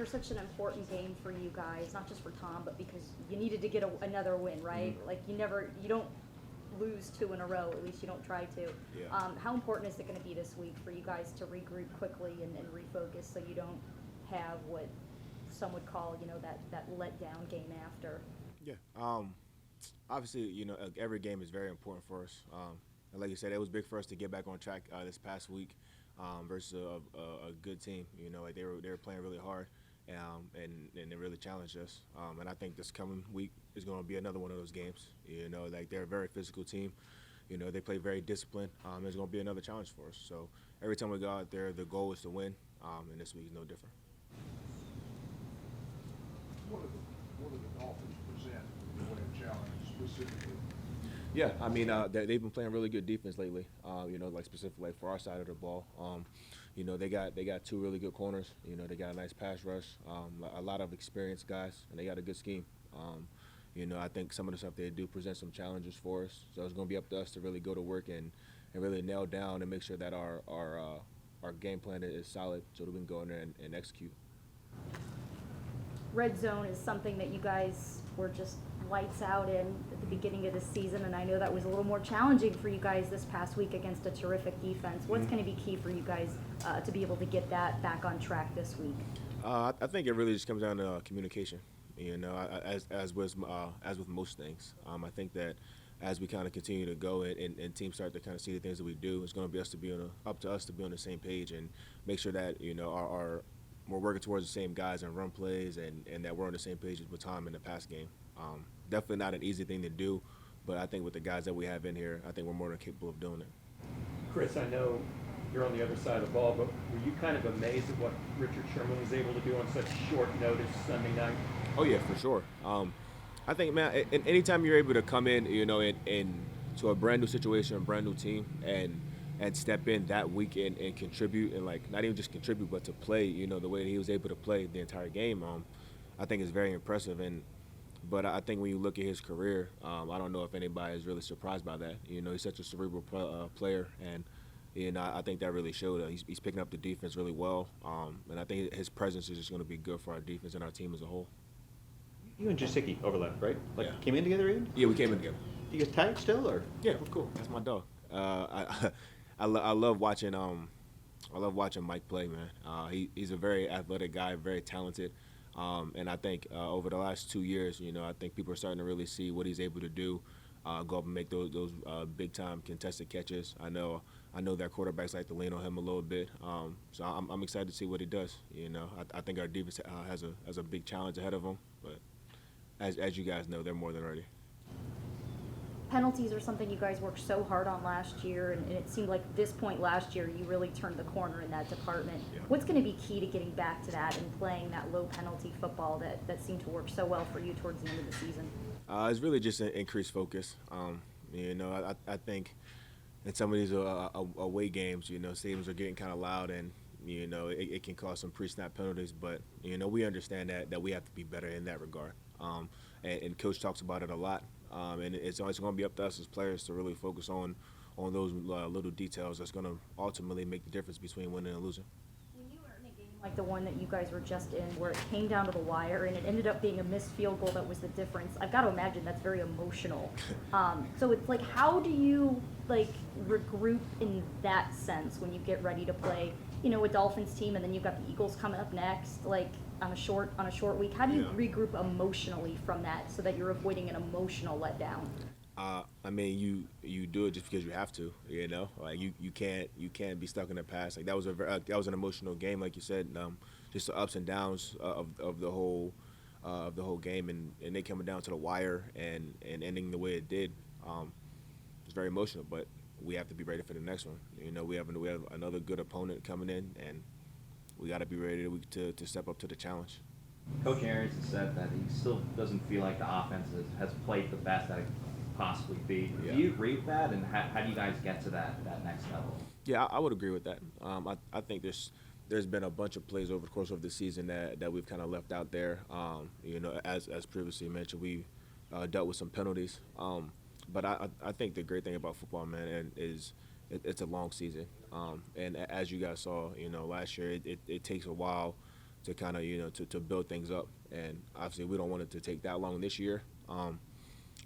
after such an important game for you guys, not just for Tom, but because you needed to get another win, right? Mm-hmm. Like you don't lose two in a row. At least you don't try to. Yeah. How important is it going to be this week for you guys to regroup quickly and refocus so you don't have what some would call, that letdown game after? Yeah. Obviously, every game is very important for us. And like you said, it was big for us to get back on track this past week versus a good team. Like they were playing really hard, and they really challenged us. And I think this coming week is going to be another one of those games. Like they're a very physical team. They play very disciplined. It's going to be another challenge for us. So every time we go out there, the goal is to win. And this week is no different. What do the Dolphins present in the way of challenge specifically? Yeah, I mean, they've been playing really good defense lately. Like specifically like for our side of the ball. They got two really good corners. They got a nice pass rush, a lot of experienced guys, and they got a good scheme. I think some of the stuff they do present some challenges for us. So it's going to be up to us to really go to work and really nail down and make sure that our game plan is solid so that we can go in there and execute. Red zone is something that you guys were just lights out in at the beginning of the season, and I know that was a little more challenging for you guys this past week against a terrific defense. What's going to be key for you guys to be able to get that back on track this week? I think it really just comes down to communication. As with most things, I think that as we kind of continue to go and teams start to kind of see the things that we do, it's going to be up to us to be on the same page and make sure that we're working towards the same guys and run plays and that we're on the same page with Tom in the pass game. Definitely not an easy thing to do, but I think with the guys that we have in here, I think we're more than capable of doing it. Chris, I know you're on the other side of the ball, but were you kind of amazed at what Richard Sherman was able to do on such short notice Sunday night? Oh yeah, for sure. I think, man, anytime you're able to come in, in to a brand new situation, a brand new team, and step in that week and contribute, and like not even just contribute, but to play, the way that he was able to play the entire game, I think is very impressive. But I think when you look at his career, I don't know if anybody is really surprised by that. He's such a cerebral player, and I think that really showed. He's picking up the defense really well, and I think his presence is just going to be good for our defense and our team as a whole. You and Jasicki overlapped, right? Like Yeah. came in together even? Yeah, we came in together. Do you get tight still, or? Yeah, we're cool. That's my dog. I love watching Mike play, man. He's a very athletic guy, very talented, and I think over the last 2 years, I think people are starting to really see what he's able to do. Go up and make those big time contested catches. I know that quarterbacks like to lean on him a little bit, so I'm excited to see what he does. I think our defense has a big challenge ahead of him, but as you guys know, they're more than ready. Penalties are something you guys worked so hard on last year, and it seemed like this point last year you really turned the corner in that department. Yeah. What's going to be key to getting back to that and playing that low penalty football that seemed to work so well for you towards the end of the season? It's really just an increased focus. I think in some of these away games, stadiums are getting kind of loud, and it can cause some pre-snap penalties. But we understand that we have to be better in that regard. And Coach talks about it a lot. And it's always going to be up to us as players to really focus on those little details that's going to ultimately make the difference between winning and losing. When you were in a game like the one that you guys were just in, where it came down to the wire and it ended up being a missed field goal that was the difference, I've got to imagine that's very emotional. So it's like, how do you regroup in that sense when you get ready to play, a Dolphins team, and then you've got the Eagles coming up next, on a short week? How do you regroup emotionally from that so that you're avoiding an emotional letdown? I mean, you do it just because you have to, Like you can't be stuck in the past. Like that was an emotional game, like you said. Just the ups and downs of the whole game, and they coming down to the wire and ending the way it did. It's very emotional, but we have to be ready for the next one. We have another good opponent coming in, and we got to be ready to step up to the challenge. Coach Arians has said that he still doesn't feel like the offense has played the best that it could possibly be. Yeah. Do you agree with that, and how do you guys get to that next level? Yeah, I would agree with that. I think there's been a bunch of plays over the course of the season that we've kind of left out there. As previously mentioned, we dealt with some penalties. But I think the great thing about football, man, is it's a long season. And as you guys saw, last year, it takes a while kind of to build things up. And obviously we don't want it to take that long this year.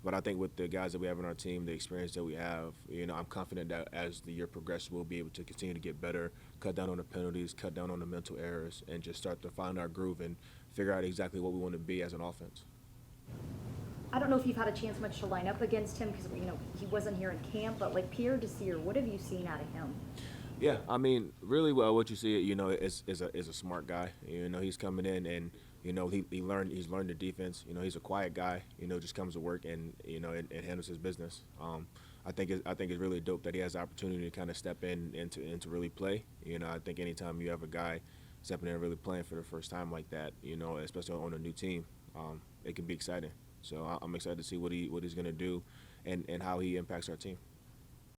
But I think with the guys that we have on our team, the experience that we have, I'm confident that as the year progresses, we'll be able to continue to get better, cut down on the penalties, cut down on the mental errors, and just start to find our groove and figure out exactly what we want to be as an offense. I don't know if you've had a chance much to line up against him because he wasn't here in camp, but like Pierre Desir, what have you seen out of him? Yeah, I mean, really well, what you see, is a smart guy. He's coming in and he's learned the defense. He's a quiet guy. Just comes to work and and handles his business. I think it's really dope that he has the opportunity to kind of step in and to really play. I think anytime you have a guy stepping in and really playing for the first time like that, especially on a new team, it can be exciting. So I'm excited to see what he's going to do and how he impacts our team.